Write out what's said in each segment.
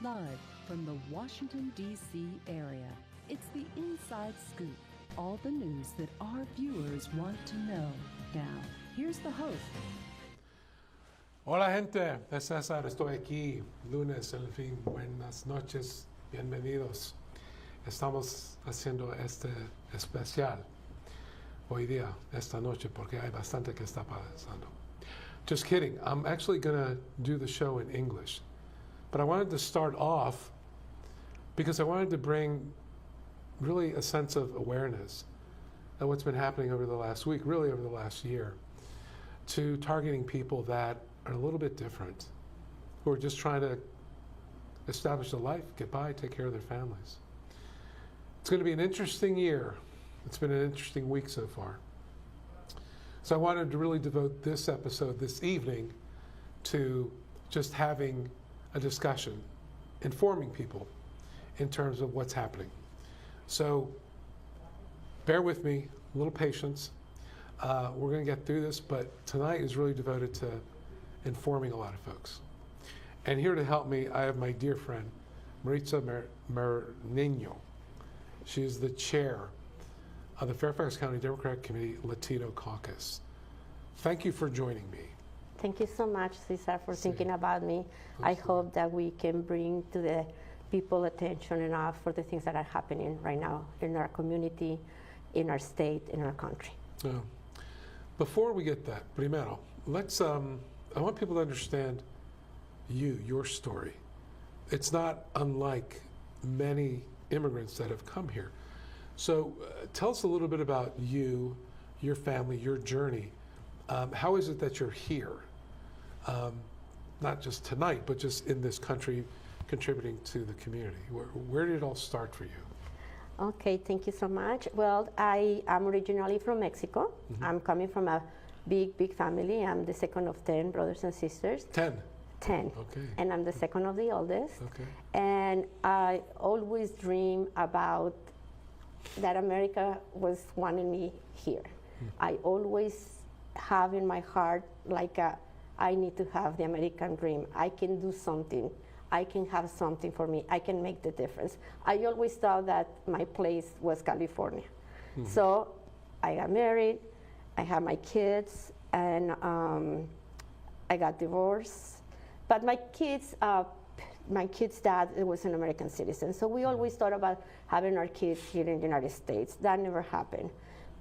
Live from the Washington, D.C. area, it's the Inside Scoop. All the news that our viewers want to know. Now, here's the host. Hola gente, es César, estoy aquí, lunes, en fin, buenas noches, bienvenidos. Estamos haciendo este especial hoy día, esta noche, porque hay bastante que está pasando. Just kidding, I'm actually going to do the show in English. But I wanted to start off because I wanted to bring really a sense of awareness of what's been happening over the last week, really over the last year, to targeting people that are a little bit different, who are just trying to establish a life, get by, take care of their families. It's going to be an interesting year. It's been an interesting week so far. So I wanted to really devote this episode this evening to just having a discussion, informing people in terms of what's happening. So bear with me, a little patience. We're going to get through this, but tonight is really devoted to informing a lot of folks. And here to help me, I have my dear friend, Maritza Mernino. She is the chair of the Fairfax County Democratic Committee Latino Caucus. Thank you for joining me. Thank you so much, Cesar, for thinking about me. I hope that we can bring to the people attention enough for the things that are happening right now in our community, in our state, in our country. Before we get that, primero, let's, I want people to understand your story. It's not unlike many immigrants that have come here. So tell us a little bit about you, your family, your journey. How is it that you're here? Not just tonight, but just in this country, contributing to the community. Where did it all start for you? Okay, thank you so much. Well, I am originally from Mexico. Mm-hmm. I'm coming from a big family. I'm the second of 10 brothers and sisters. 10? 10. Okay. And I'm the second of the oldest. Okay. And I always dream about that America was wanting me here. I always have in my heart like I need to have the American dream. I can do something. I can have something for me. I can make the difference. I always thought that my place was California. Mm-hmm. So I got married, I had my kids, and I got divorced. But my kids' dad was an American citizen. So we always thought about having our kids here in the United States. That never happened.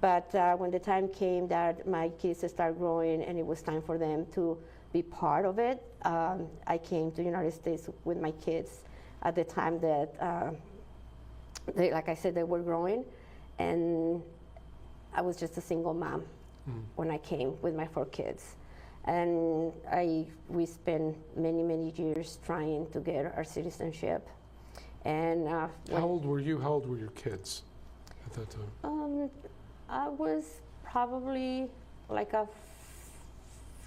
But when the time came that my kids started growing and it was time for them to be part of it, I came to the United States with my kids at the time that, like I said, they were growing. And I was just a single mom when I came with my 4 kids. And we spent many years trying to get our citizenship. And how old were you? How old were your kids at that time? I was probably like a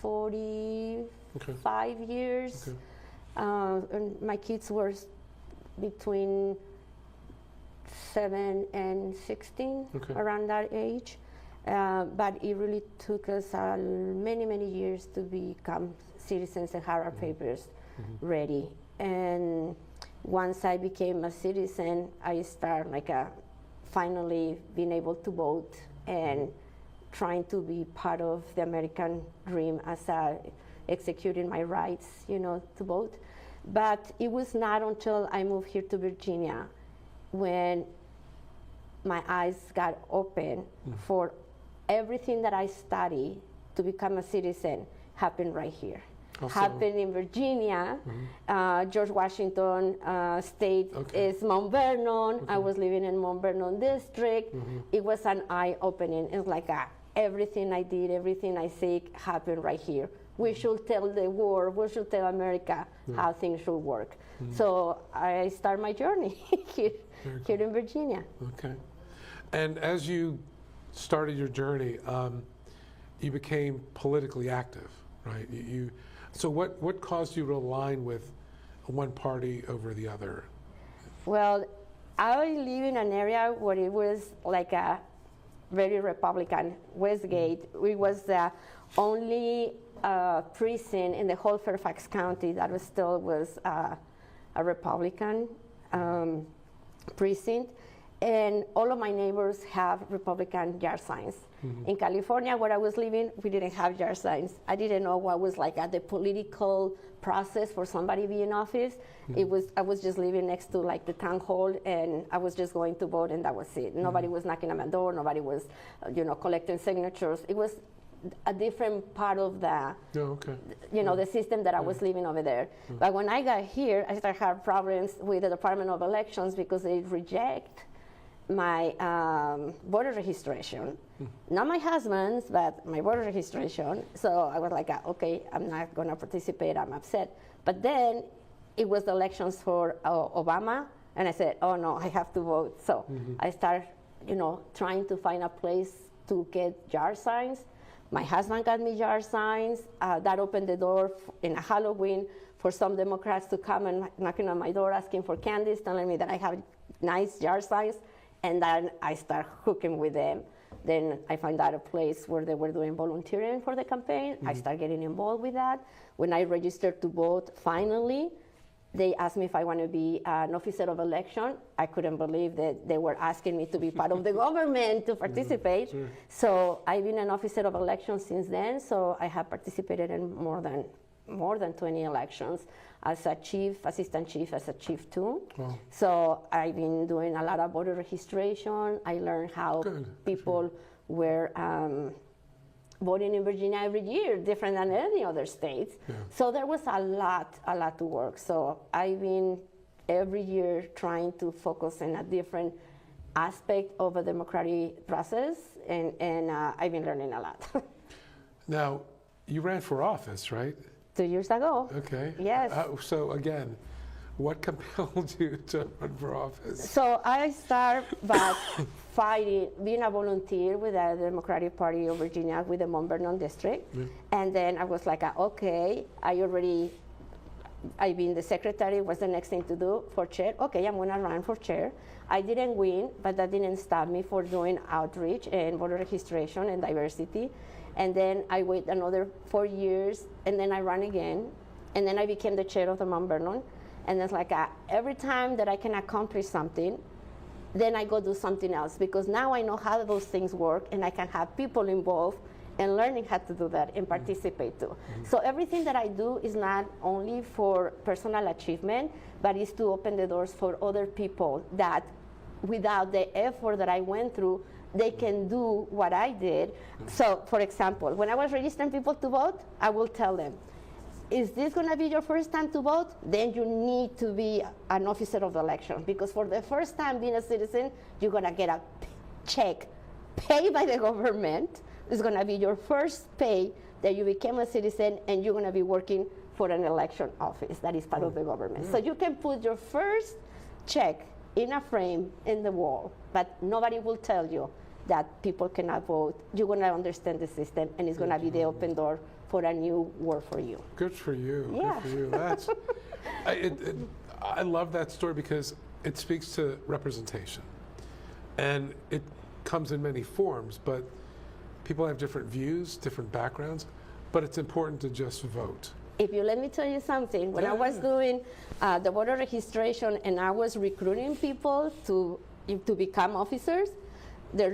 45 years. Okay. And my kids were between 7 and 16, around that age. But it really took us many years to become citizens and have our papers ready. And once I became a citizen, I started finally being able to vote and trying to be part of the American dream as executing my rights, to vote. But it was not until I moved here to Virginia when my eyes got open for everything that I studied to become a citizen happened right here. Happened in Virginia. George Washington State is Mount Vernon. I was living in Mount Vernon district. It was an eye-opening. It's like everything I did, everything I seek happened right here. We should tell the world, we should tell America how things should work. So I start my journey here in Virginia. Okay. And as you started your journey, you became politically active, right? So what caused you to align with one party over the other? Well, I live in an area where it was like a very Republican. Westgate, it was the only prison in the whole Fairfax County that was a Republican precinct, and all of my neighbors have Republican yard signs. In California, where I was living, we didn't have yard signs. I didn't know what was like the political process for somebody being in office. I was just living next to like the town hall, and I was just going to vote, and that was it. Nobody was knocking on my door. Nobody was, collecting signatures. It was a different part of the, the system that I was living over there. But when I got here, I started having problems with the Department of Elections because they reject my voter registration. Not my husband's, but my voter registration. So I was like, okay, I'm not going to participate. I'm upset. But then it was the elections for Obama, and I said, oh no, I have to vote. So I started, trying to find a place to get yard signs. My husband got me yard signs. That opened the door in Halloween for some Democrats to come and knocking on my door asking for candies, telling me that I have nice yard signs. And then I start hooking with them. Then I find out a place where they were doing volunteering for the campaign. I start getting involved with that. When I registered to vote, finally, they asked me if I want to be an officer of election. I couldn't believe that they were asking me to be part of the government to participate. So I've been an officer of election since then. So I have participated in more than 20 elections as a chief, assistant chief, as a chief too. Wow. So I've been doing a lot of voter registration. I learned how people were voting in Virginia every year, different than any other states. So there was a lot to work. So I've been every year trying to focus on a different aspect of a democratic process, and I've been learning a lot. Now, you ran for office, right? 2 years ago. Okay. Yes. So again, what compelled you to run for office? So I started by being a volunteer with the Democratic Party of Virginia with the Mount Vernon district. And then I was like, okay, I've been the secretary, what's the next thing to do for chair? Okay, I'm gonna run for chair. I didn't win, but that didn't stop me for doing outreach and voter registration and diversity. And then I wait another 4 years, and then I run again, and then I became the chair of the Mount Vernon. And it's like every time that I can accomplish something, then I go do something else, because now I know how those things work, and I can have people involved and learning how to do that and participate too. So everything that I do is not only for personal achievement, but is to open the doors for other people that without the effort that I went through, they can do what I did. So, for example, when I was registering people to vote, I will tell them, is this going to be your first time to vote? Then you need to be an officer of the election, because for the first time being a citizen, you're going to get a check paid by the government. It's going to be your first pay that you became a citizen, and you're going to be working for an election office that is part of the government. So you can put your first check in a frame in the wall, but nobody will tell you that people cannot vote. You're going to understand the system, and it's going to be the open door for a new world for you. Good for you. Yeah. Good for you. That's, I love that story because it speaks to representation. And it comes in many forms, but people have different views, different backgrounds, but it's important to just vote. If you let me tell you something, when I was doing the voter registration and I was recruiting people to become officers, the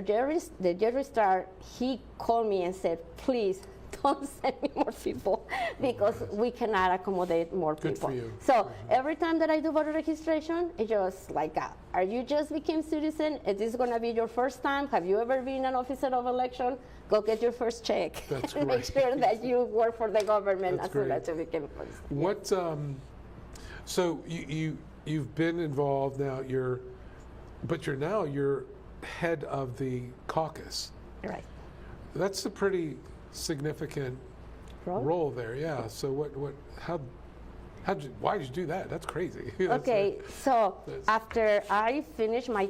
registrar, he called me and said, please don't send me more people, because we cannot accommodate more people. Good for you. So every time that I do voter registration, it's just like, are you just became citizen? Is this going to be your first time? Have you ever been an officer of election? Go get your first check. That's and great. make sure that you work for the government That's as soon great. as you became first. What? So you've been involved now. You're head of the caucus. Right. That's a pretty significant role there. Yeah. So why did you do that? That's crazy. Okay. So after I finished my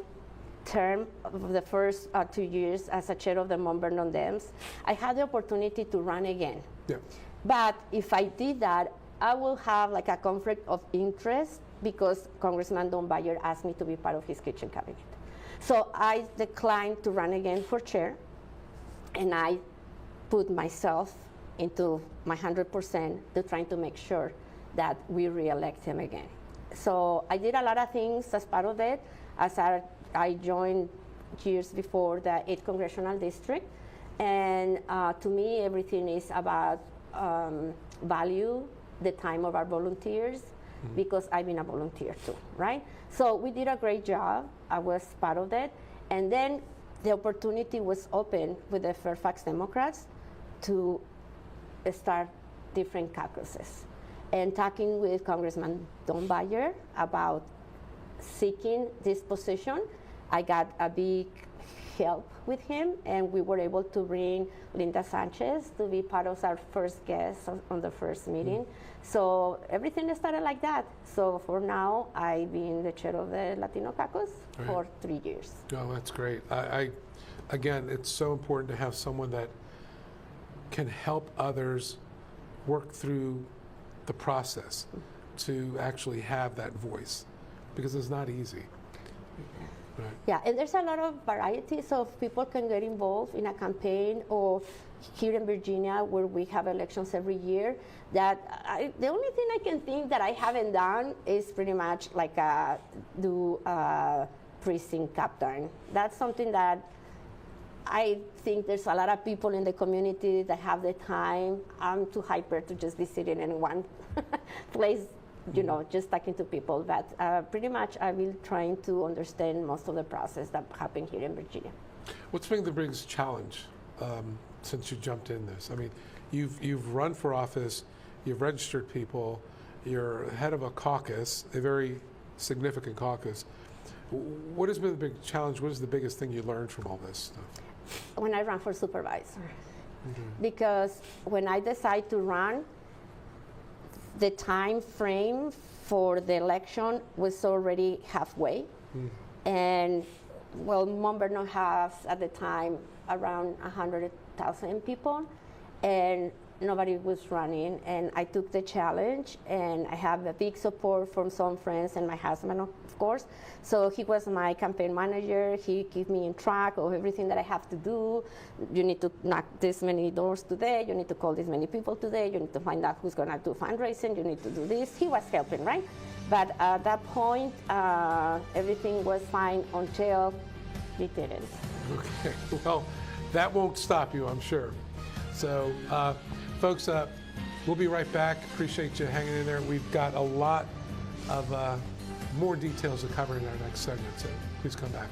term of the first 2 years as a chair of the Mount Vernon Dems, I had the opportunity to run again. Yeah. But if I did that, I will have like a conflict of interest, because Congressman Don Bayer asked me to be part of his kitchen cabinet. So I declined to run again for chair, and I put myself into my 100% to trying to make sure that we re-elect him again. So I did a lot of things as part of it. As I joined years before the 8th Congressional District. And to me, everything is about value the time of our volunteers, because I've been a volunteer too, right? So we did a great job. I was part of that. And then the opportunity was open with the Fairfax Democrats to start different caucuses. And talking with Congressman Don Bayer about seeking this position, I got a big help with him, and we were able to bring Linda Sanchez to be part of our first guest on the first meeting. So everything started like that. So for now, I've been the chair of the Latino Caucus for 3 years. Oh, that's great. Again, it's so important to have someone that can help others work through the process to actually have that voice, because it's not easy. Right. Yeah, and there's a lot of variety, so people can get involved in a campaign, or here in Virginia, where we have elections every year, that the only thing I can think that I haven't done is pretty much like do precinct captain. That's something that I think there's a lot of people in the community that have the time. I'm too hyper to just be sitting in one place, you know, just talking to people. But pretty much I've been trying to understand most of the process that happened here in Virginia. What's been the biggest challenge since you jumped in this? I mean, you've run for office, you've registered people, you're head of a caucus, a very significant caucus. What has been the big challenge? What is the biggest thing you learned from all this stuff? When I ran for supervisor. Because when I decided to run, the time frame for the election was already halfway. And well, Mount Vernon has at the time around 100,000 people, and nobody was running. And I took the challenge, and I have a big support from some friends and my husband, of course. So he was my campaign manager. He kept me in track of everything that I have to do. You need to knock this many doors today. You need to call this many people today. You need to find out who's going to do fundraising. You need to do this. He was helping, right? But at that point, everything was fine until we didn't. Okay, well, that won't stop you, I'm sure. So, folks, we'll be right back. Appreciate you hanging in there. We've got a lot of more details to cover in our next segment, so please come back.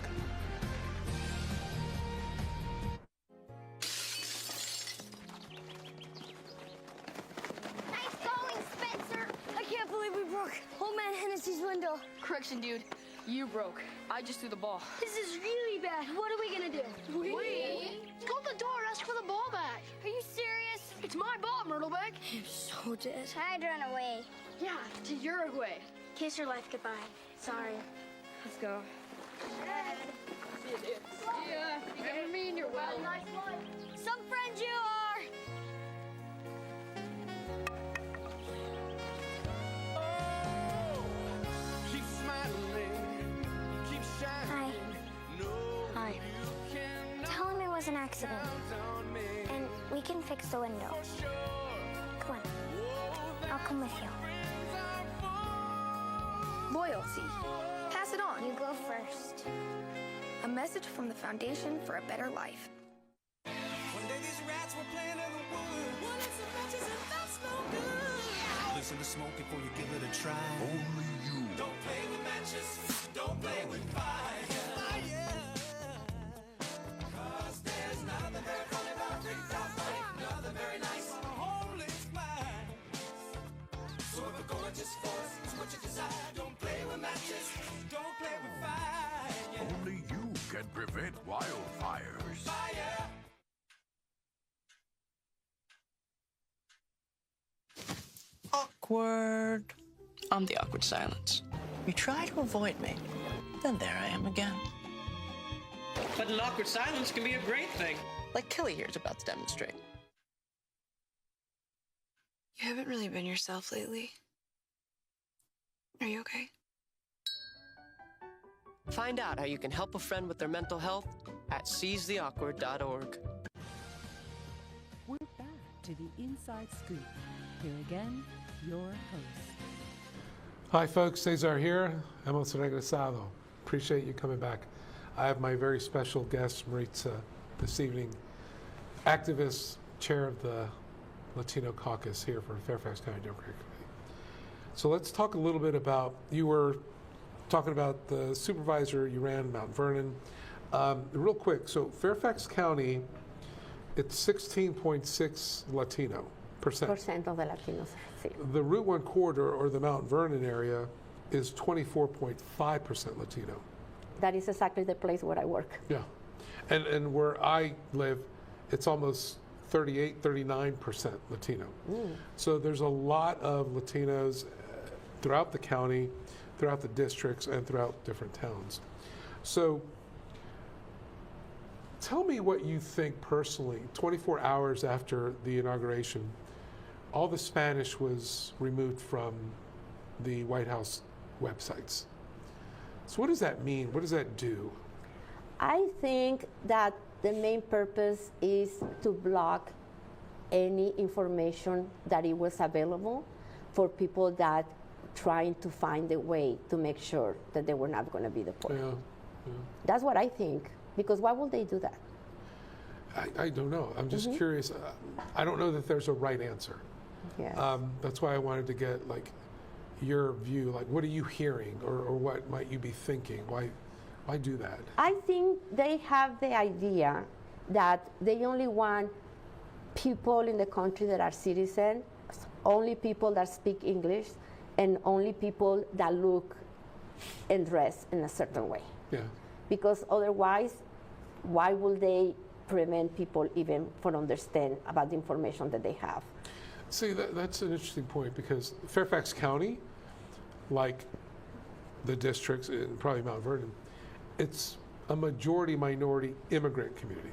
Nice going, Spencer! I can't believe we broke Old Man Hennessy's window. Correction, dude. You broke. I just threw the ball. This is really bad. What are we gonna do? We? Go to the door, ask for the ball back. Are you serious? It's my ball, Myrtlebeck. You're so dead. I'd run away. Yeah, to Uruguay. Kiss your life goodbye. Sorry. Let's go. See you, dude. See ya. Remember me and your well. Nice one. Some friends you are. Keep smiling, keep shining. Hi. Tell him it was an accident. And we can fix the window. Come on. I'll come with you. Loyalty. Pass it on. You go first. A message from the Foundation for a Better Life. One day these rats were playing in the woods. Well, it's some matches and that's no good. Listen to smoke before you give it a try. Only you. Don't play with matches. Don't play with fire. Fire. 'Cause there's nothing very funny about things out there. Nothing very nice on a homeless mind. So if a gorgeous force is what you desire, don't play with matches. Don't play with fire. Only you can prevent wildfires. Fire. Awkward. I'm the awkward silence. You try to avoid me, then there I am again. But an awkward silence can be a great thing. Like Kelly here is about to demonstrate. You haven't really been yourself lately. Are you okay? Find out how you can help a friend with their mental health at seizetheawkward.org. We're back to the Inside Scoop. Here again, your host. Hi, folks. Cesar here. Hemos regresado. Appreciate you coming back. I have my very special guest, Maritza, this evening, activist, chair of the Latino Caucus here for Fairfax County Democratic Committee. So let's talk a little bit about, you were talking about the supervisor you ran, Mount Vernon. Real quick, so Fairfax County, it's 16.6 Latino percent. Percent of the Latinos. Sí. The Route 1 corridor, or the Mount Vernon area, is 24.5% Latino. That is exactly the place where I work. Yeah. And where I live, it's almost 38, 39% Latino. So there's a lot of Latinos throughout the county, throughout the districts, and throughout different towns. So tell me what you think personally, 24 hours after the inauguration, all the Spanish was removed from the White House websites. So what does that mean? What does that do? I think that the main purpose is to block any information that it was available for people that trying to find a way to make sure that they were not going to be deported. Yeah. That's what I think, because why would they do that? I don't know. I'm just curious. I don't know that there's a right answer. Yes. That's why I wanted to get like your view. Like, what are you hearing, or what might you be thinking? Why do that? I think they have the idea that they only want people in the country that are citizens, only people that speak English, and only people that look and dress in a certain way. Yeah. Because otherwise, why will they prevent people even from understand about the information that they have? See, that's an interesting point, because Fairfax County, like the districts and probably Mount Vernon, it's a majority minority immigrant community.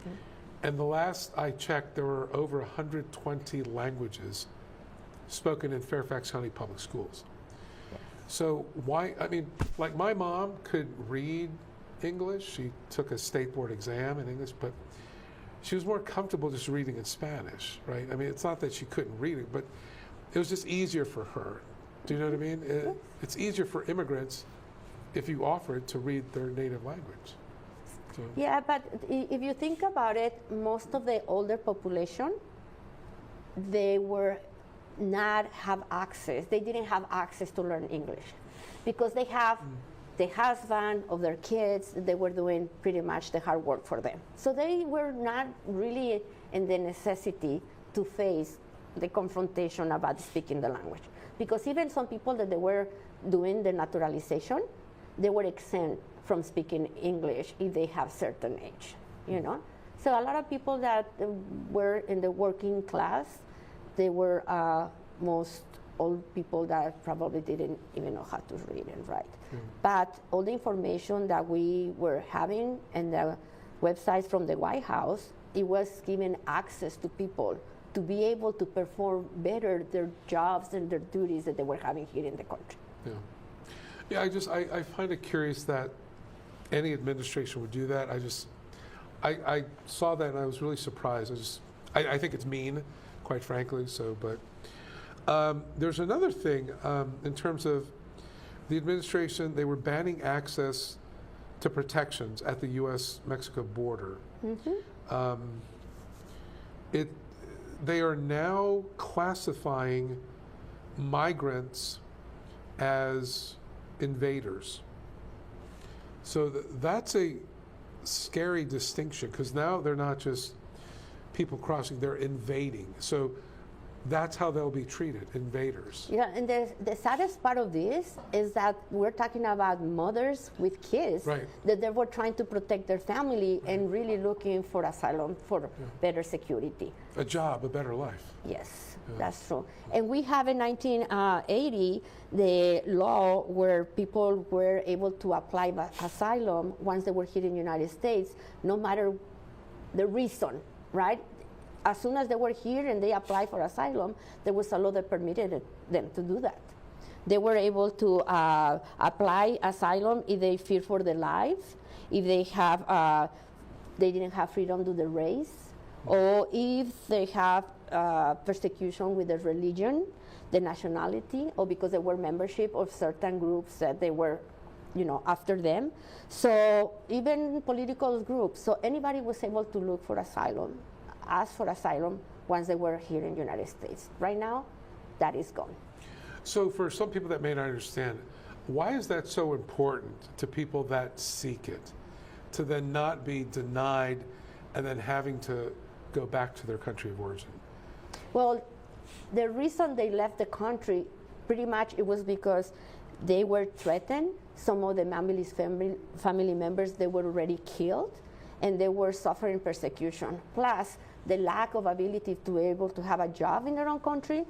Okay. And the last I checked, there were over 120 languages spoken in Fairfax County Public Schools. Yes. So why, I mean, like my mom could read English. She took a state board exam in English, but she was more comfortable just reading in Spanish, right? I mean, it's not that she couldn't read it, but it was just easier for her. Do you know what I mean? It's easier for immigrants if you offer it to read their native language. So. Yeah, but if you think about it, most of the older population, they were not have access. They didn't have access to learn English because they have the husband of their kids. They were doing pretty much the hard work for them. So they were not really in the necessity to face the confrontation about speaking the language. Because even some people that they were doing the naturalization, they were exempt from speaking English if they have certain age, you know? So a lot of people that were in the working class, they were most old people that probably didn't even know how to read and write. But all the information that we were having in the websites from the White House, it was giving access to people to be able to perform better their jobs and their duties that they were having here in the country. Yeah, I find it curious that any administration would do that. I saw that and I was really surprised. I think it's mean, quite frankly. So, but there's another thing in terms of the administration. They were banning access to protections at the U.S.-Mexico border. They are now classifying migrants as invaders. So that's a scary distinction, because now they're not just people crossing, they're invading. So that's how they'll be treated, invaders. Yeah, and the saddest part of this is that we're talking about mothers with kids that they were trying to protect their family and really looking for asylum for better security. A job, a better life. Yes, that's true. And we have in 1980 the law where people were able to apply asylum once they were here in the United States, no matter the reason, right? As soon as they were here and they applied for asylum, there was a law that permitted them to do that. They were able to apply asylum if they fear for their lives, if they didn't have freedom to the race, or if they have persecution with the religion, the nationality, or because they were membership of certain groups that they were, after them. So even political groups, so anybody was able to look for asylum, ask for asylum once they were here in the United States. Right now, that is gone. So for some people that may not understand, why is that so important to people that seek it, to then not be denied and then having to go back to their country of origin? Well, the reason they left the country, pretty much it was because they were threatened. Some of the family members, they were already killed, and they were suffering persecution. Plus, the lack of ability to be able to have a job in their own country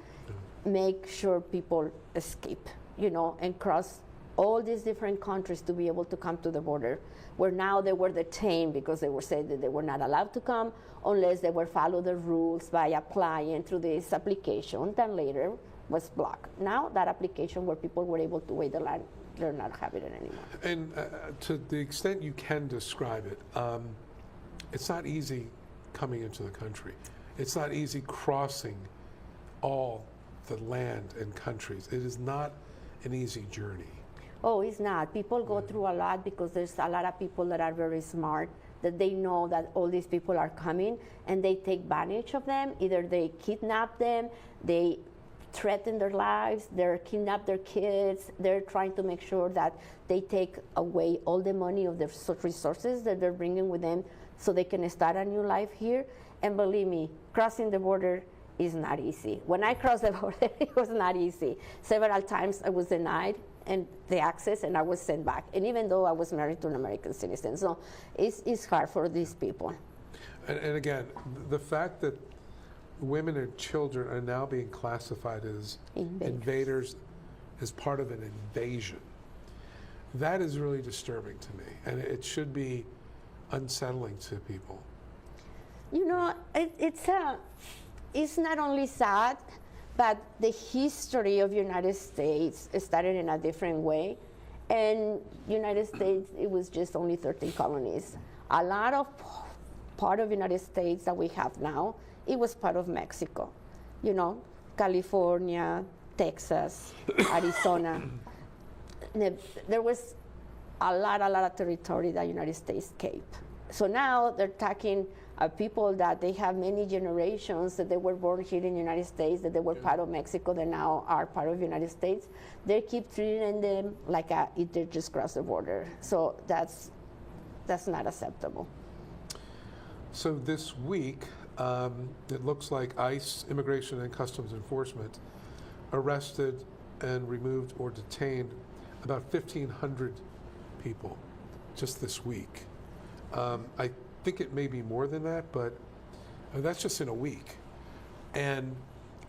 make sure people escape, and cross all these different countries to be able to come to the border, where now they were detained because they were said that they were not allowed to come unless they would follow the rules by applying through this application that later was blocked. Now that application where people were able to wait the line, they're not having it anymore. And to the extent you can describe it, it's not easy coming into the country. It's not easy crossing all the land and countries. It is not an easy journey. Oh, it's not. People go through a lot because there's a lot of people that are very smart, that they know that all these people are coming, and they take advantage of them. Either they kidnap them, they threaten their lives, they kidnap their kids, they're trying to make sure that they take away all the money of their resources that they're bringing with them so they can start a new life here. And believe me, crossing the border is not easy. When I crossed the border, it was not easy. Several times I was denied and the access, and I was sent back. And even though I was married to an American citizen, so it's hard for these people. And again, the fact that women and children are now being classified as invaders as part of an invasion, that is really disturbing to me, and it should be unsettling to people. It's not only sad, but the history of United States started in a different way. And United States, it was just only 13 colonies. A lot of part of United States that we have now, it was part of Mexico. California, Texas, Arizona. There was a lot of territory that United States kept. So now they're talking people that they have many generations that they were born here in the United States, that they were part of Mexico, that now are part of the United States. They keep treating them like they just crossed the border. So that's not acceptable. So this week, it looks like ICE, Immigration and Customs Enforcement, arrested and removed or detained about 1,500 people just this week. I think it may be more than that, but that's just in a week. And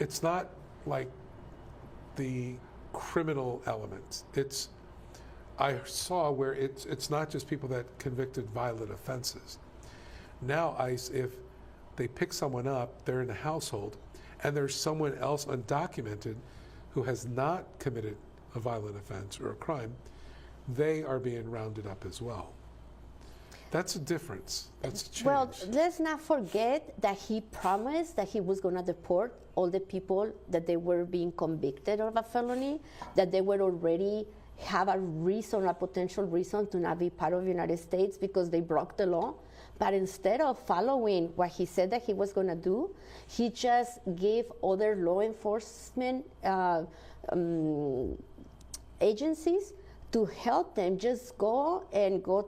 it's not like the criminal element. I saw where it's not just people that convicted violent offenses. Now ICE, if they pick someone up, they're in the household, and there's someone else undocumented who has not committed a violent offense or a crime, they are being rounded up as well. That's a difference. That's a change. Well, let's not forget that he promised that he was going to deport all the people that they were being convicted of a felony, that they were already have a reason, a potential reason to not be part of the United States because they broke the law. But instead of following what he said that he was going to do, he just gave other law enforcement agencies to help them just go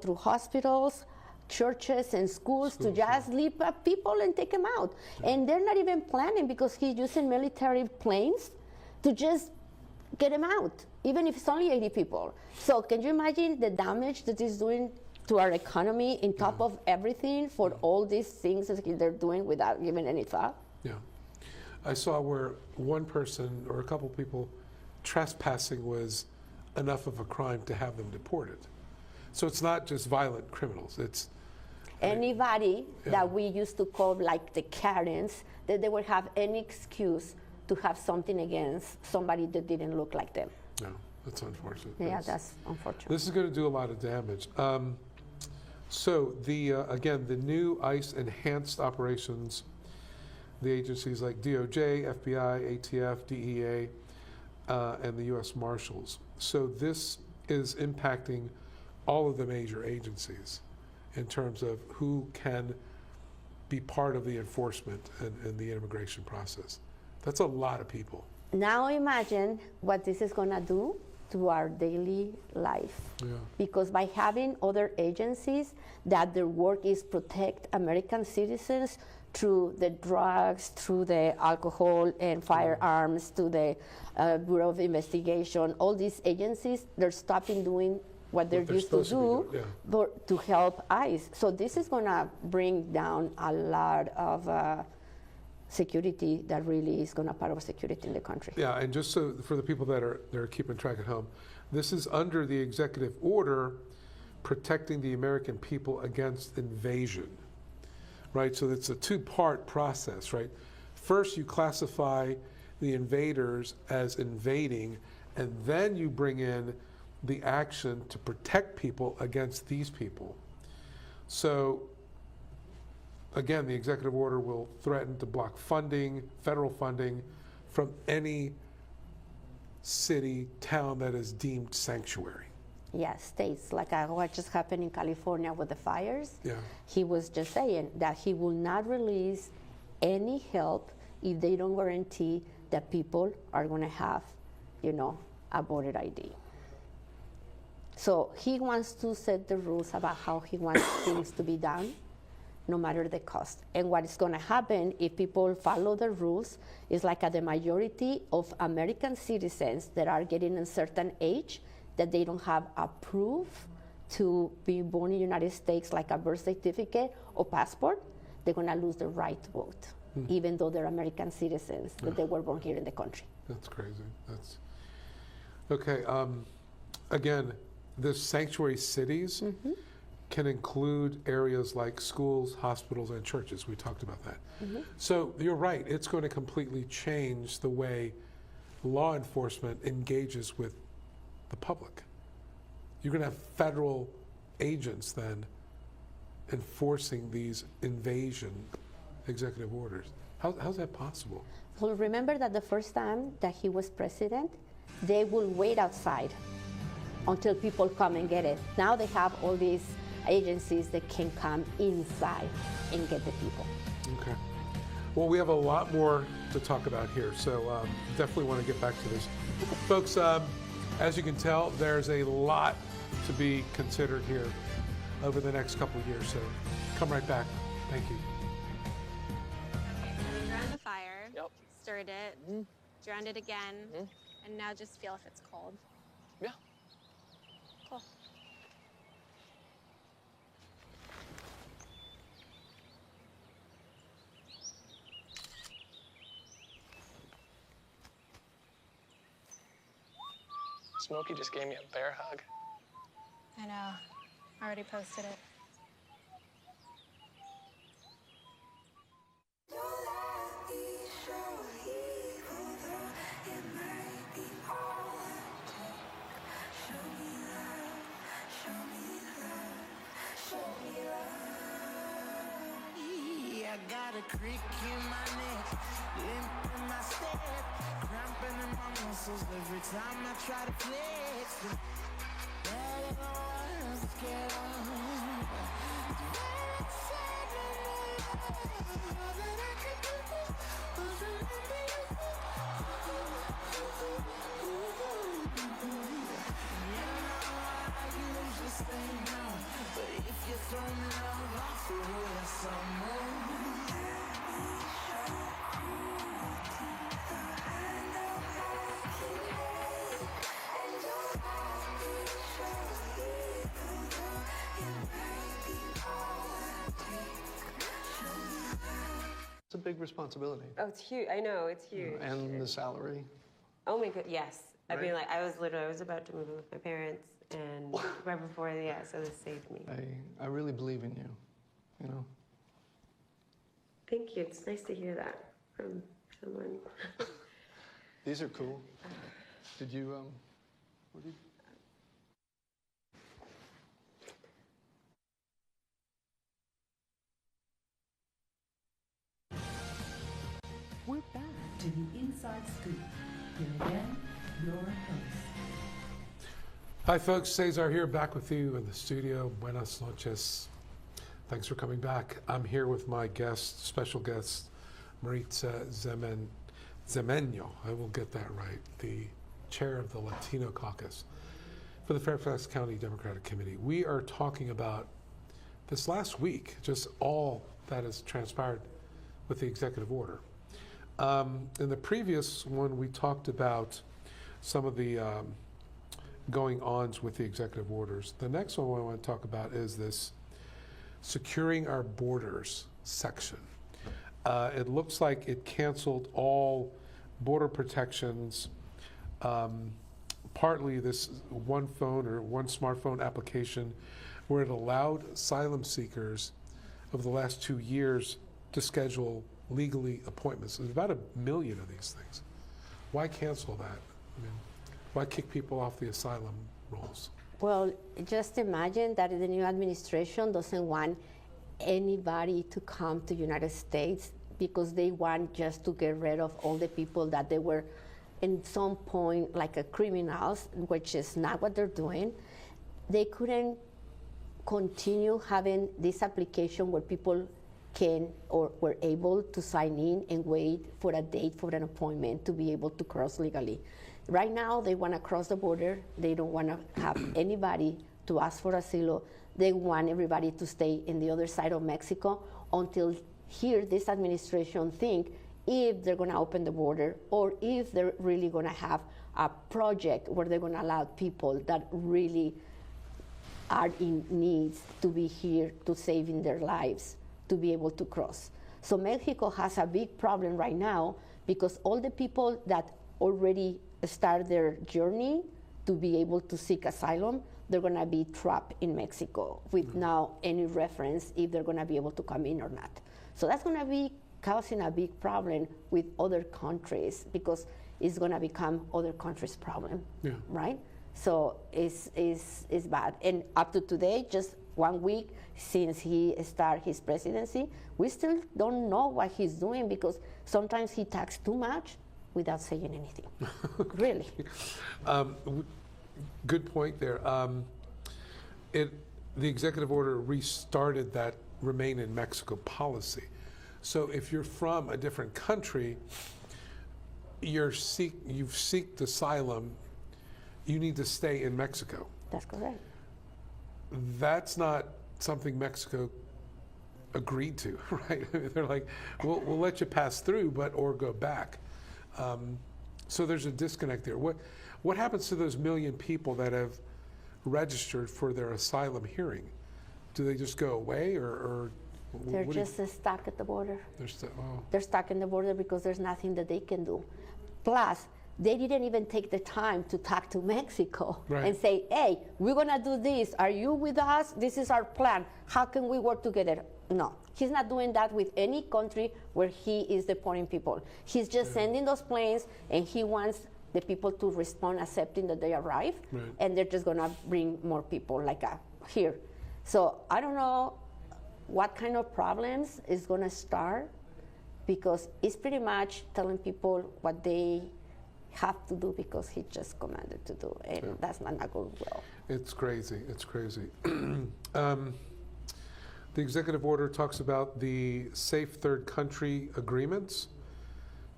through hospitals, churches, and schools to just leap up people and take them out. And they're not even planning because he's using military planes to just get them out, even if it's only 80 people. So can you imagine the damage that he's doing to our economy on top of everything for all these things that they're doing without giving any thought? Yeah. I saw where one person or a couple people trespassing was enough of a crime to have them deported. So it's not just violent criminals. It's anybody that we used to call like the Karens, that they would have any excuse to have something against somebody that didn't look like them. No, that's unfortunate. Yeah, that's unfortunate. This is going to do a lot of damage. So again, the new ICE enhanced operations the agencies like DOJ, FBI, ATF, DEA, and the U.S. Marshals. So this is impacting all of the major agencies in terms of who can be part of the enforcement and the immigration process. That's a lot of people. Now imagine what this is going to do to our daily life. Yeah. Because by having other agencies that their work is protect American citizens through the drugs, through the alcohol and firearms, to the Bureau of Investigation, all these agencies, they're stopping doing what they're used to do, but to help ICE. So this is going to bring down a lot of security that really is going to part of security in the country. Yeah, and just so for the people that are keeping track at home, this is under the executive order protecting the American people against invasion, right? So it's a two-part process, right? First, you classify the invaders as invading, and then you bring in the action to protect people against these people. So again, the executive order will threaten to block funding, federal funding, from any city, town that is deemed sanctuary. Yeah, states, like what just happened in California with the fires. Yeah. He was just saying that he will not release any help if they don't guarantee that people are going to have, a voter ID. So he wants to set the rules about how he wants things to be done, no matter the cost. And what is going to happen if people follow the rules is like the majority of American citizens that are getting a certain age that they don't have a proof to be born in the United States, like a birth certificate or passport, they're going to lose the right to vote, even though they're American citizens, that they were born here in the country. That's crazy. That's okay. Again, the sanctuary cities can include areas like schools, hospitals, and churches. We talked about that. So you're right. It's going to completely change the way law enforcement engages with the public. You're going to have federal agents then enforcing these invasion executive orders. How's that possible? Well, remember that the first time that he was president, they will wait outside until people come and get it. Now they have all these agencies that can come inside and get the people. Okay. Well, we have a lot more to talk about here, so definitely want to get back to this. Folks, as you can tell, there's a lot to be considered here over the next couple of years, so come right back. Thank you. Drowned the fire, stirred it, drowned it again, and now just feel if it's cold. Yeah. Cool. Smokey just gave me a bear hug. I know. Already posted it. I got a creak in my neck, limp in my step, cramping in my muscles every time I try to flex. But if you throw me love, I'll throw you some more. It's a big responsibility. Oh, it's huge. I know, it's huge. And the salary. Oh my god, yes. I mean, Right? like, I was about to move in with my parents, and right before, so this saved me. I really believe in you, you know? Thank you. It's nice to hear that from someone. These are cool. Did you, what did you? to the Inside Scoop. Here again, your host. Hi folks, Cesar here, back with you in the studio. Buenas noches. Thanks for coming back. I'm here with my guest, special guest, Maritza Zemeño. I will get that right. The chair of the Latino Caucus for the Fairfax County Democratic Committee. We are talking about this last week, just all that has transpired with the executive order. In the previous one, we talked about some of the going-ons with the executive orders. The next one I want to talk about is this securing our borders section. It looks like it canceled all border protections, partly this one phone or one smartphone application where it allowed asylum seekers over the last 2 years to schedule legally appointments. There's about 1 million of these things. Why cancel that? I mean, why kick people off the asylum rolls? Well, just imagine that the new administration doesn't want anybody to come to the United States because they want just to get rid of all the people that they were in some point like a criminals, which is not what they're doing. They couldn't continue having this application where people can or were able to sign in and wait for a date for an appointment to be able to cross legally. Right now, they want to cross the border. They don't want to have anybody to ask for asilo. They want everybody to stay in the other side of Mexico until here this administration think if they're going to open the border or if they're really going to have a project where they're going to allow people that really are in need to be here to saving their lives to be able to cross. So Mexico has a big problem right now because all the people that already start their journey to be able to seek asylum, they're going to be trapped in Mexico with now any reference if they're going to be able to come in or not. So that's going to be causing a big problem with other countries because it's going to become other countries' problem, right? So it's bad. And up to today, just 1 week since he started his presidency, we still don't know what he's doing because sometimes he talks too much without saying anything. Really. Good point there. The executive order restarted that remain in Mexico policy. So if you're from a different country, you've sought asylum, you need to stay in Mexico. That's correct. That's not something Mexico agreed to, right? They're like, we'll let you pass through, or go back. So there's a disconnect there. What happens to those 1 million people that have registered for their asylum hearing? Do they just go away, or they're just stuck at the border? They're stuck in the border because there's nothing that they can do. Plus, they didn't even take the time to talk to Mexico and say, hey, we're going to do this. Are you with us? This is our plan. How can we work together? No, he's not doing that with any country where he is deporting people. He's just sending those planes, and he wants the people to respond accepting that they arrive, and they're just going to bring more people like here. So I don't know what kind of problems is going to start because it's pretty much telling people what they have to do because he just commanded to do, and that's not going well. It's crazy. It's crazy. The executive order talks about the safe third country agreements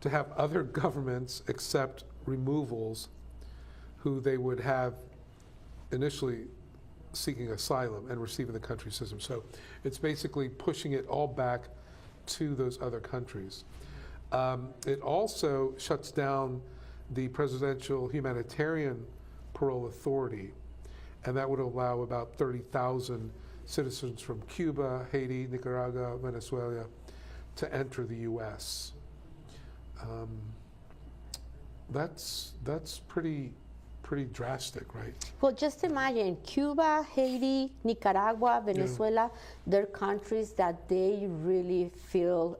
to have other governments accept removals who they would have initially seeking asylum and receiving the country system. So it's basically pushing it all back to those other countries. It also shuts down the Presidential Humanitarian Parole Authority, and that would allow about 30,000 citizens from Cuba, Haiti, Nicaragua, Venezuela to enter the U.S. That's pretty drastic, right? Well, just imagine Cuba, Haiti, Nicaragua, Venezuela, they're countries that they really feel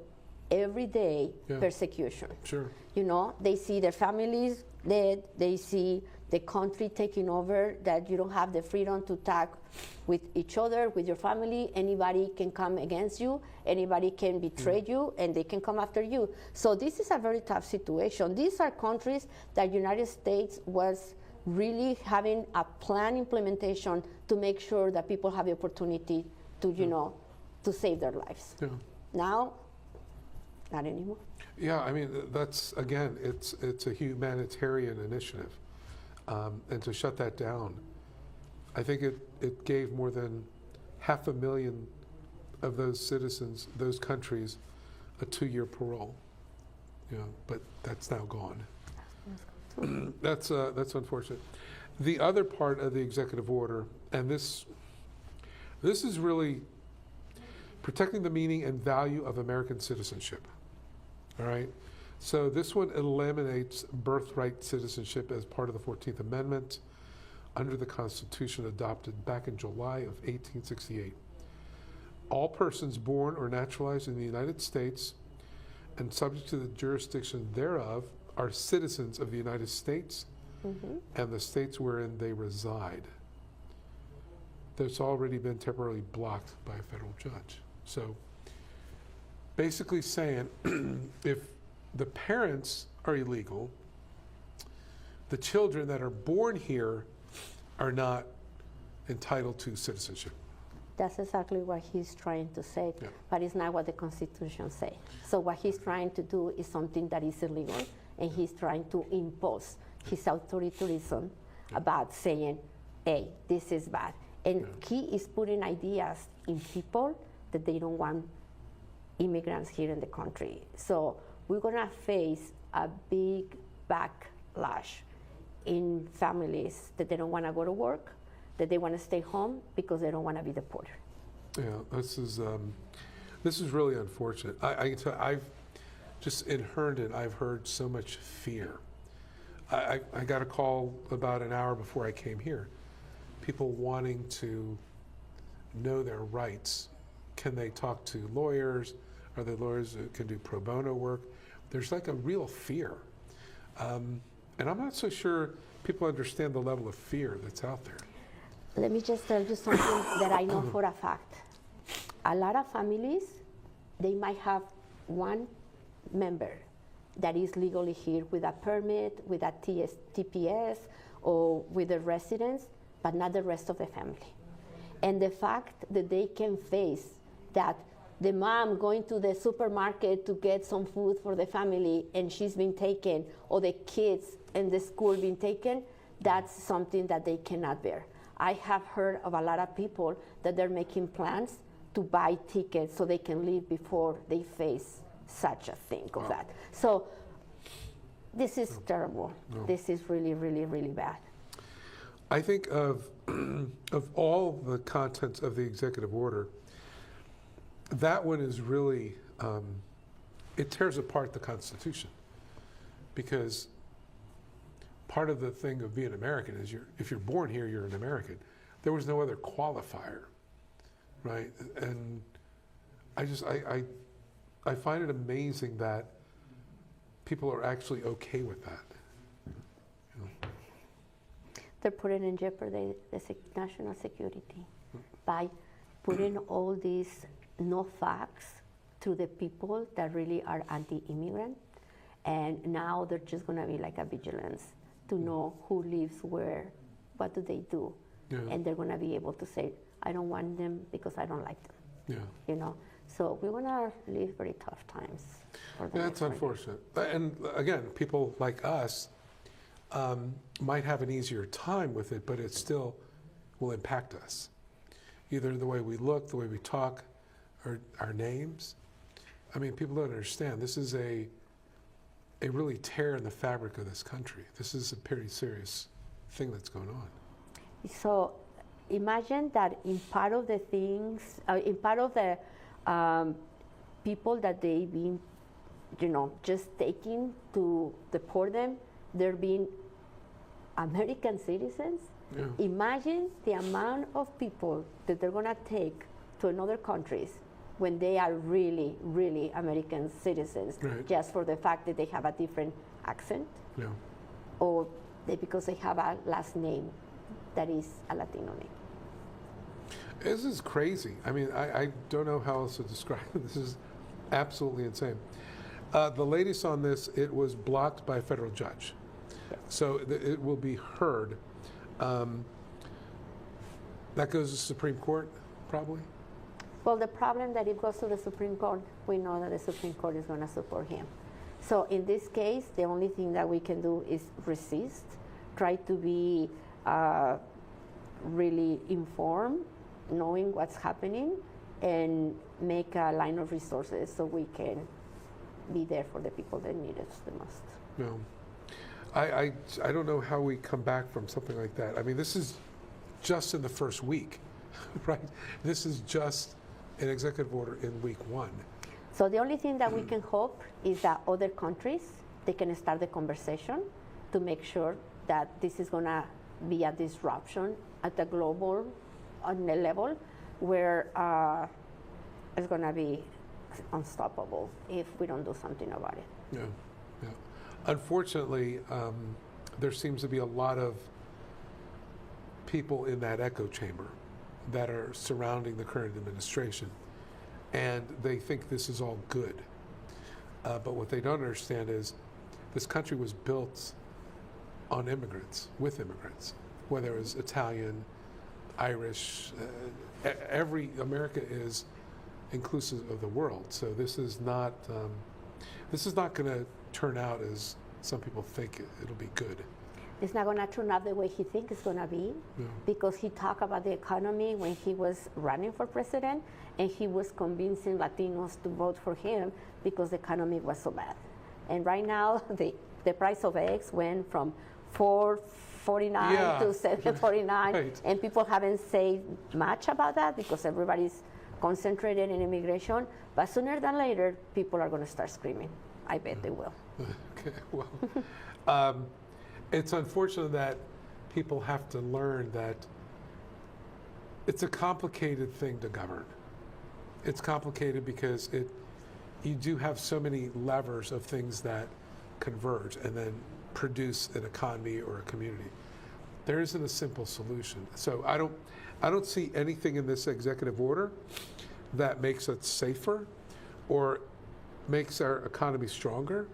every day Yeah. persecution. Sure. You know, they see their families dead, they see the country taking over, that you don't have the freedom to talk with each other, with your family. Anybody can come against you, anybody can betray you, and they can come after you. So this is a very tough situation. These are countries that United States was really having a plan implementation to make sure that people have the opportunity to, you know, to save their lives. Yeah. Now, not anymore. Yeah, I mean, that's, again, it's a humanitarian initiative. And to shut that down, I think it gave more than 500,000 of those citizens, those countries, a 2-year parole. You know, but that's now gone. That's unfortunate. The other part of the executive order, and this is really protecting the meaning and value of American citizenship. All right? So this one eliminates birthright citizenship as part of the 14th Amendment under the Constitution adopted back in July of 1868. All persons born or naturalized in the United States and subject to the jurisdiction thereof are citizens of the United States and the states wherein they reside. That's already been temporarily blocked by a federal judge. So basically saying if the parents are illegal, the children that are born here are not entitled to citizenship. That's exactly what he's trying to say, Yeah. but it's not what the Constitution says. So what he's trying to do is something that is illegal, and he's trying to impose his authoritarianism about saying, hey, this is bad. And he is putting ideas in people that they don't want immigrants here in the country. So we're gonna face a big backlash in families that they don't wanna go to work, that they wanna stay home because they don't wanna be deported. Yeah, this is really unfortunate. I can tell, I've just in Herndon, I've heard so much fear. I got a call about an hour before I came here. People wanting to know their rights. Can they talk to lawyers? Are there lawyers that can do pro bono work? There's like a real fear. And I'm not so sure people understand the level of fear that's out there. Let me just tell you something that I know for a fact. A lot of families, they might have one member that is legally here with a permit, with a TPS, or with a residence, but not the rest of the family. And the fact that they can face that the mom going to the supermarket to get some food for the family and she's been taken, or the kids in the school being taken, that's something that they cannot bear. I have heard of a lot of people that they're making plans to buy tickets so they can leave before they face such a thing of that. So this is terrible. No. This is really, really, really bad. I think of all the contents of the executive order, that one is really, it tears apart the Constitution, because part of the thing of being American is if you're born here, you're an American. There was no other qualifier, right? And I find it amazing that people are actually okay with that. You know? They're putting in jeopardy the national security by putting all these no facts to the people that really are anti-immigrant, and now they're just going to be like a vigilance to know who lives where, what do they do, and they're going to be able to say, I don't want them because I don't like them. Yeah. You know, so we're going to live very tough times. That's unfortunate. And again, people like us might have an easier time with it, but it still will impact us. Either the way we look, the way we talk, or our names. I mean, people don't understand. This is a really tear in the fabric of this country. This is a pretty serious thing that's going on. So imagine that in part of the things, in part of the people that they've been, you know, just taking to deport them, they're being American citizens. Yeah. Imagine the amount of people that they're going to take to another countries when they are really, really American citizens, Right. just for the fact that they have a different accent, Yeah. or because they have a last name that is a Latino name. This is crazy. I mean, I don't know how else to describe it. This is absolutely insane. The latest on this, it was blocked by a federal judge. So it will be heard. That goes to the Supreme Court, probably? Well, the problem that it goes to the Supreme Court, we know that the Supreme Court is going to support him. So in this case, the only thing that we can do is resist, try to be really informed, knowing what's happening, and make a line of resources so we can be there for the people that need us the most. No. I don't know how we come back from something like that. I mean, this is just in the first week, right? This is just an executive order in week 1. So the only thing that we can hope is that other countries, they can start the conversation to make sure that this is going to be a disruption at the global on the level where it's going to be unstoppable if we don't do something about it. Yeah, yeah. Unfortunately, there seems to be a lot of people in that echo chamber that are surrounding the current administration, and they think this is all good. But what they don't understand is this country was built on immigrants, with immigrants, whether it was Italian, Irish, America is inclusive of the world. So this is not going to turn out as some people think it'll be good. It's not going to turn out the way he thinks it's going to be, because he talked about the economy when he was running for president, and he was convincing Latinos to vote for him because the economy was so bad. And right now, the price of eggs went from $4.49 to $7.49, right. And people haven't said much about that because everybody's concentrated in immigration. But sooner than later, people are going to start screaming. I bet they will. Okay, well, it's unfortunate that people have to learn that it's a complicated thing to govern. It's complicated because you do have so many levers of things that converge and then produce an economy or a community. There isn't a simple solution. So I don't see anything in this executive order that makes us safer or makes our economy stronger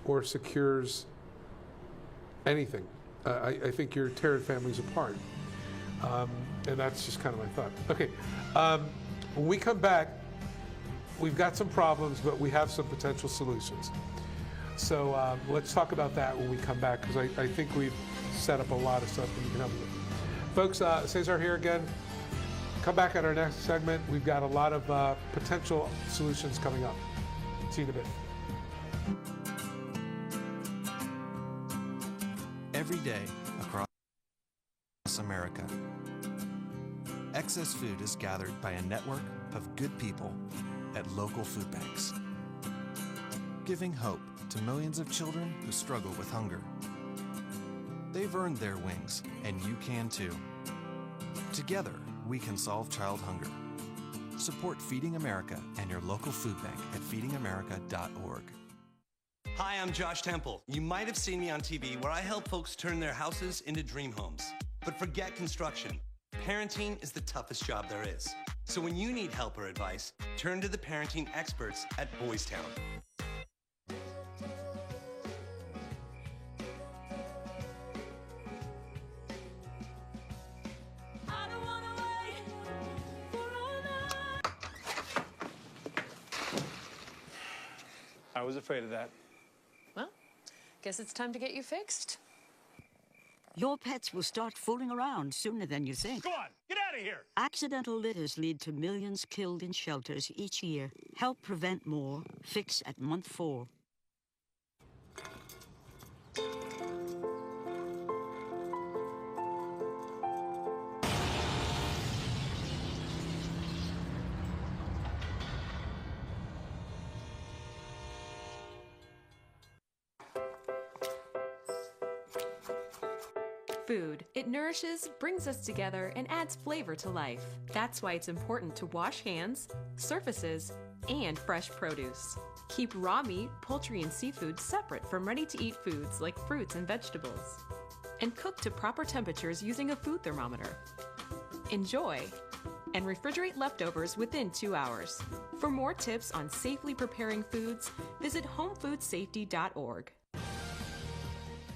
or secures anything. I think you're tearing families apart. And that's just kind of my thought. Okay, when we come back, we've got some problems, but we have some potential solutions. So let's talk about that when we come back, because I think we've set up a lot of stuff that you can help with. Folks, Cesar here again. Come back at our next segment. We've got a lot of potential solutions coming up. See you in a bit. Every day across America, excess food is gathered by a network of good people at local food banks, giving hope to millions of children who struggle with hunger. They've earned their wings, and you can too. Together, we can solve child hunger. Support Feeding America and your local food bank at feedingamerica.org. Hi, I'm Josh Temple. You might have seen me on TV where I help folks turn their houses into dream homes. But forget construction. Parenting is the toughest job there is. So when you need help or advice, turn to the parenting experts at Boys Town. I was afraid of that. Well, guess it's time to get you fixed. Your pets will start fooling around sooner than you think. Go on, get out of here! Accidental litters lead to millions killed in shelters each year. Help prevent more. Fix at month 4. Food. It nourishes, brings us together, and adds flavor to life. That's why it's important to wash hands, surfaces, and fresh produce. Keep raw meat, poultry, and seafood separate from ready-to-eat foods like fruits and vegetables. And cook to proper temperatures using a food thermometer. Enjoy, and refrigerate leftovers within 2 hours. For more tips on safely preparing foods, visit homefoodsafety.org.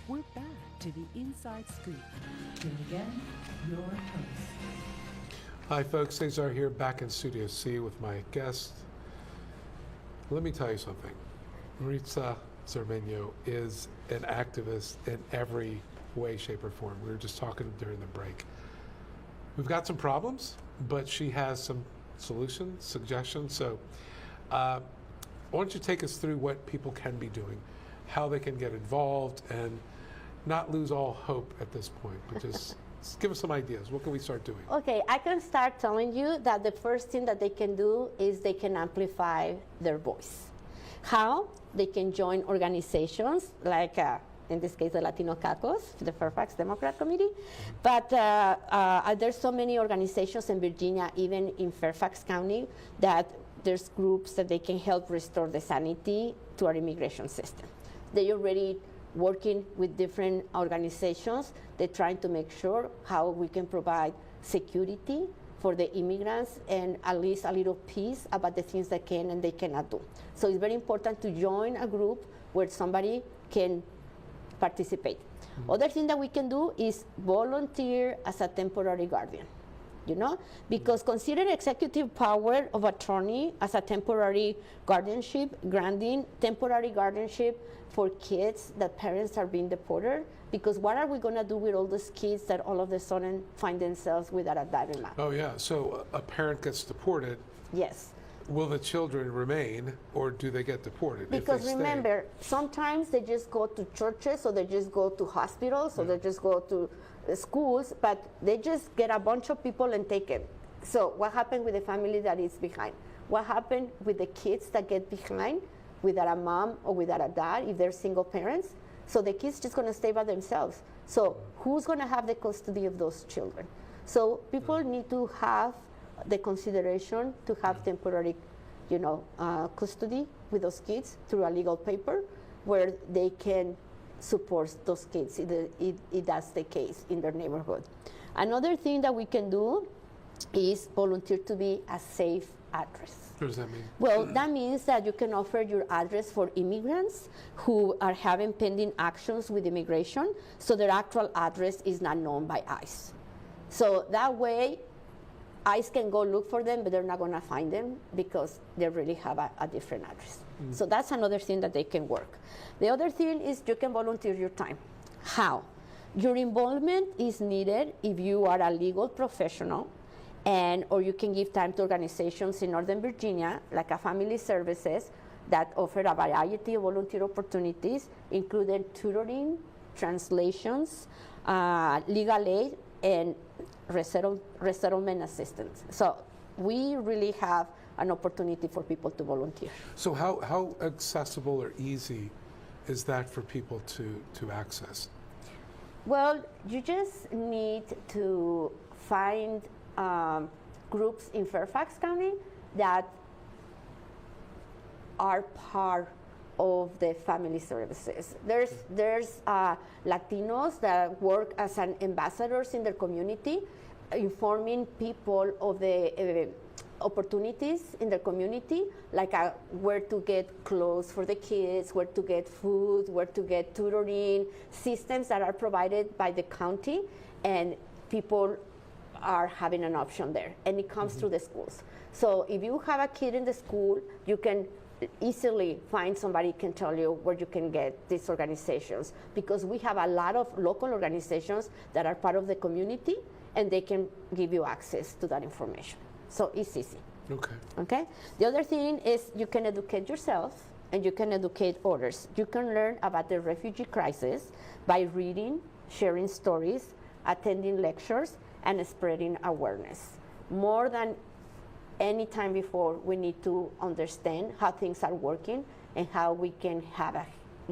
We're back to the Inside Scoop. And again, your host. Hi folks, Cesar here back in Studio C with my guest. Let me tell you something. Maritza Cermeño is an activist in every way, shape, or form. We were just talking during the break. We've got some problems, but she has some solutions, suggestions. So why don't you take us through what people can be doing, how they can get involved, and not lose all hope at this point, but just give us some ideas. What can we start doing? Okay, I can start telling you that the first thing that they can do is they can amplify their voice. How? They can join organizations like, in this case, the Latino Caucus, the Fairfax Democrat Committee. But there's so many organizations in Virginia, even in Fairfax County, that there's groups that they can help restore the sanity to our immigration system. They already working with different organizations. They're trying to make sure how we can provide security for the immigrants and at least a little peace about the things they can and they cannot do. So it's very important to join a group where somebody can participate. Mm-hmm. Other thing that we can do is volunteer as a temporary guardian. You know, because consider executive power of attorney as a temporary guardianship, granting temporary guardianship for kids that parents are being deported. Because what are we going to do with all those kids that all of a sudden find themselves without a dad and mom? Oh yeah, so a parent gets deported. Yes. Will the children remain, or do they get deported? Because remember, sometimes they just go to churches, or they just go to hospitals, or they just go to schools, but they just get a bunch of people and take it. So what happened with the family that is behind? What happened with the kids that get behind without a mom or without a dad if they're single parents? So the kids just going to stay by themselves. So who's going to have the custody of those children? So people need to have the consideration to have temporary, custody with those kids through a legal paper where they can support those kids if that's the case in their neighborhood. Another thing that we can do is volunteer to be a safe address. What does that mean? Well, that means that you can offer your address for immigrants who are having pending actions with immigration, so their actual address is not known by ICE. So that way, ICE can go look for them, but they're not going to find them because they really have a different address. Mm. So that's another thing that they can work. The other thing is you can volunteer your time. How? Your involvement is needed if you are a legal professional, or you can give time to organizations in Northern Virginia, like a family services, that offer a variety of volunteer opportunities, including tutoring, translations, legal aid, and resettlement assistance. So we really have an opportunity for people to volunteer. So how accessible or easy is that for people to access? Well, you just need to find groups in Fairfax County that are part of the family services. There's Latinos that work as ambassadors in their community, informing people of the opportunities in their community, like where to get clothes for the kids, where to get food, where to get tutoring, systems that are provided by the county, and people are having an option there, and it comes through the schools. So if you have a kid in the school, you can easily find somebody can tell you where you can get these organizations, because we have a lot of local organizations that are part of the community, and they can give you access to that information. So it's easy. Okay. The other thing is you can educate yourself and you can educate others. You can learn about the refugee crisis by reading, sharing stories, attending lectures, and spreading awareness. More than any time before, we need to understand how things are working and how we can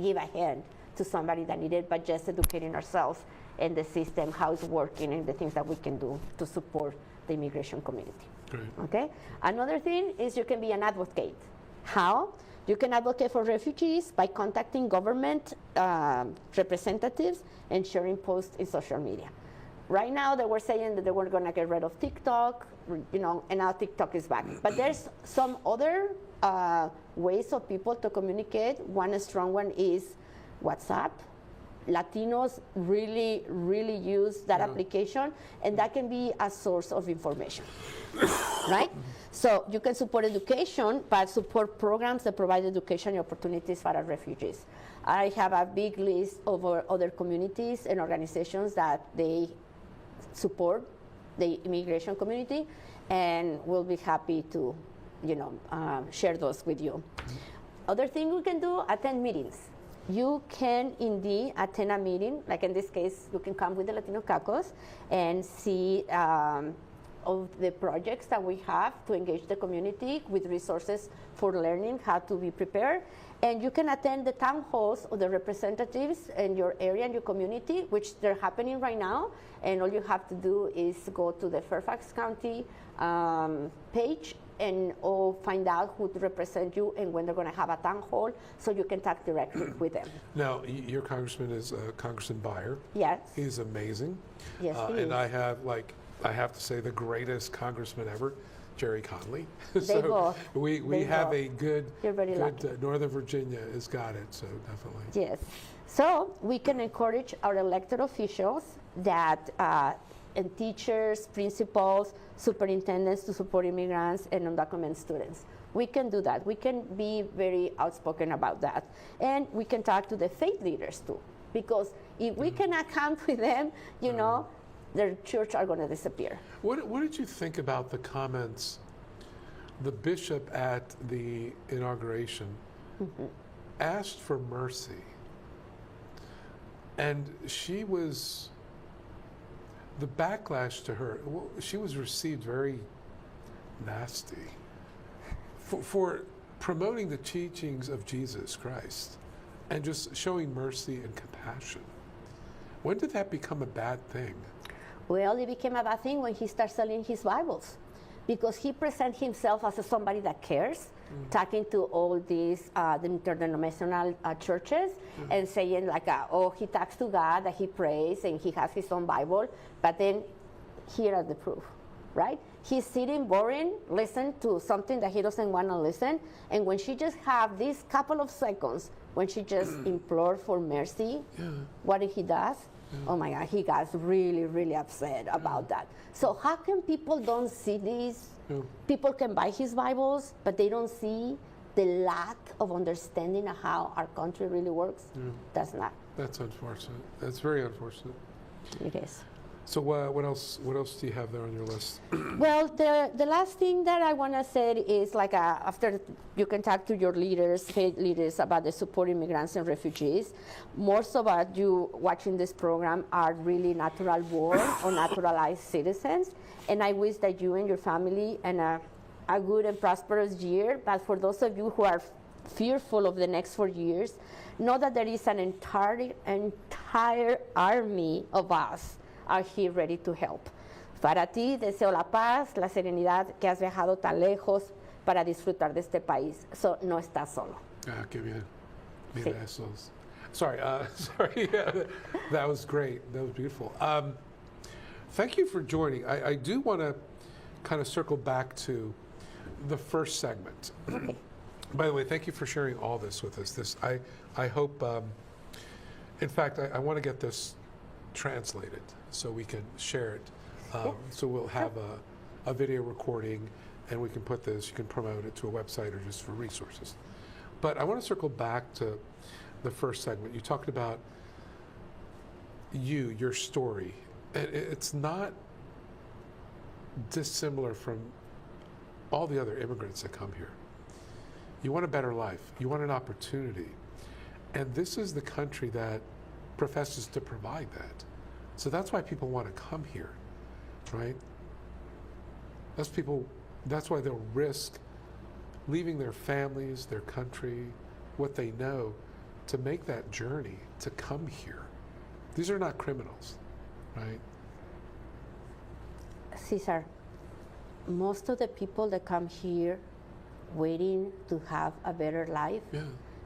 give a hand to somebody that needed it, but just educating ourselves and the system, how it's working, and the things that we can do to support the immigration community. Great. Okay? Another thing is you can be an advocate. How? You can advocate for refugees by contacting government representatives and sharing posts in social media. Right now, they were saying that they were going to get rid of TikTok, and now TikTok is back. But there's some other ways of people to communicate. One strong one is WhatsApp. Latinos really, really use that application, and that can be a source of information, right? So you can support education, but support programs that provide education opportunities for our refugees. I have a big list of other communities and organizations that they support the immigration community, and we'll be happy to, share those with you. Other thing we can do, attend meetings. You can indeed attend a meeting, like in this case, you can come with the Latino Caucus and see of the projects that we have to engage the community with resources for learning how to be prepared. And you can attend the town halls of the representatives in your area and your community, which they're happening right now. And all you have to do is go to the Fairfax County page and find out who to represent you and when they're going to have a town hall, so you can talk directly with them. Now, your congressman is Congressman Beyer. Yes. He's amazing. Yes, he is. And I have to say, the greatest congressman ever, Jerry Conley. They both. We have a good Northern Virginia has got it, so definitely. Yes. So we can encourage our elected officials that and teachers, principals, superintendents to support immigrants and undocumented students. We can do that. We can be very outspoken about that. And we can talk to the faith leaders too, because if we cannot count with them, their church are going to disappear. What did you think about the comments? The bishop at the inauguration asked for mercy, and the backlash to her, she was received very nasty for promoting the teachings of Jesus Christ and just showing mercy and compassion. When did that become a bad thing? Well, it became a bad thing when he started selling his Bibles, because he presents himself as somebody that cares, talking to all these the interdenominational churches and saying he talks to God, that he prays, and he has his own Bible, but then here are the proof, right? He's sitting boring, listen to something that he doesn't want to listen, and when she just have these couple of seconds, when she just implored for mercy, what did he does? Oh my God, he got really, really upset about that. So how can people don't see this? People can buy his Bibles, but they don't see the lack of understanding of how our country really works. That's unfortunate. That's very unfortunate. It is. So what else do you have there on your list? Well, the last thing that I want to say is after you can talk to your faith leaders about the support immigrants and refugees. Most of you watching this program are really natural born or naturalized citizens, and I wish that you and your family and a good and prosperous year. But for those of you who are fearful of the next 4 years, know that there is an entire army of us are here ready to help. Para ti deseo la paz, la serenidad, que has viajado tan lejos para disfrutar de este país. So no estás solo. Qué bien. Mira esos. Sorry, that was great. That was beautiful. Thank you for joining. I do want to kind of circle back to the first segment. Okay. By the way, thank you for sharing all this with us. I hope, in fact, I want to get this translated so we can share it. So we'll have a video recording, and we can put this, you can promote it to a website or just for resources. But I want to circle back to the first segment. You talked about your story. It's not dissimilar from all the other immigrants that come here. You want a better life. You want an opportunity. And this is the country that professes to provide that. So that's why people want to come here, right? That's why they'll risk leaving their families, their country, what they know, to make that journey to come here. These are not criminals, right? Cesar, most of the people that come here waiting to have a better life,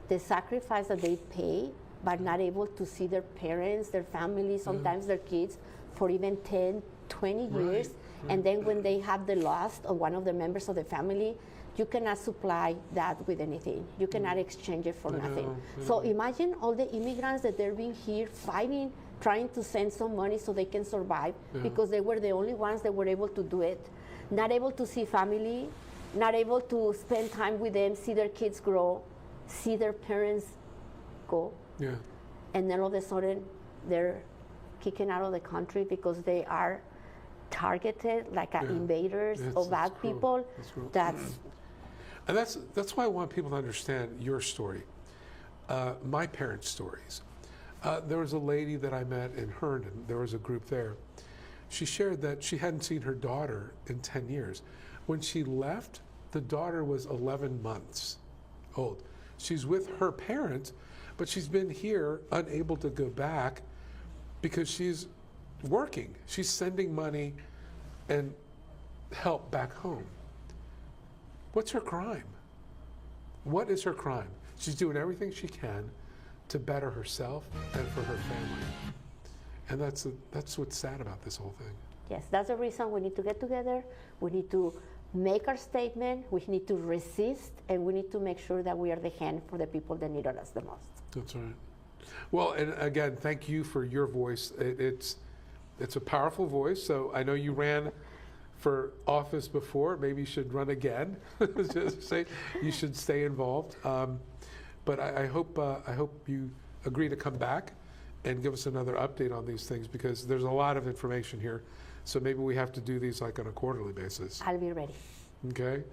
the sacrifice that they pay but not able to see their parents, their family, sometimes their kids for even 10, 20 years. And then when they have the loss of one of the members of the family, you cannot supply that with anything. You cannot exchange it for nothing. So imagine all the immigrants that they're being here fighting, trying to send some money so they can survive because they were the only ones that were able to do it. Not able to see family, not able to spend time with them, see their kids grow, see their parents go. And then all of a sudden, they're kicking out of the country because they are targeted like invaders or bad people. And that's why I want people to understand your story, my parents' stories. There was a lady that I met in Herndon. There was a group there. She shared that she hadn't seen her daughter in 10 years. When she left, the daughter was 11 months old. She's with her parents, but she's been here unable to go back because she's working. She's sending money and help back home. What's her crime? What is her crime? She's doing everything she can to better herself and for her family. And that's what's sad about this whole thing. Yes, that's the reason we need to get together. We need to make our statement. We need to resist, and we need to make sure that we are the hand for the people that need us the most. That's right. Well, and again, thank you for your voice. It's a powerful voice. So I know you ran for office before. Maybe you should run again. Just say you should stay involved. But I hope you agree to come back and give us another update on these things, because there's a lot of information here. So maybe we have to do these like on a quarterly basis. I'll be ready. Okay.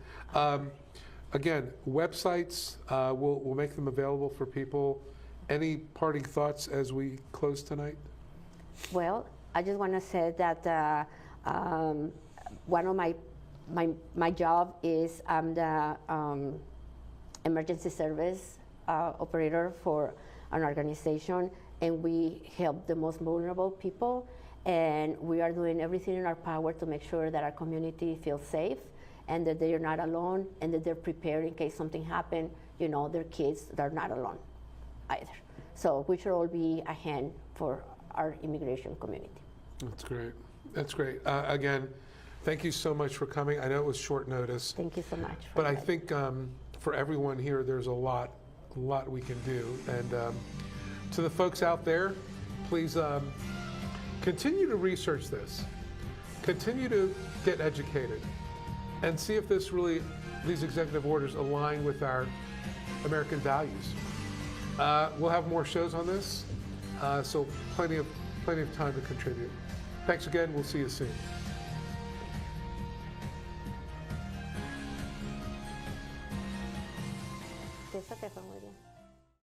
Again, websites, we'll make them available for people. Any parting thoughts as we close tonight? Well, I just want to say that one of my job is I'm the emergency service operator for an organization, and we help the most vulnerable people, and we are doing everything in our power to make sure that our community feels safe and that they are not alone, and that they're prepared in case something happens. You know, their kids, they're not alone either. So we should all be a hand for our immigration community. That's great. That's great. Again, thank you so much for coming. I know it was short notice. Thank you so much. But I think for everyone here, there's a lot we can do. And to the folks out there, please continue to research this. Continue to get educated and see if these executive orders align with our American values. We'll have more shows on this, so plenty of time to contribute. Thanks again. We'll see you soon.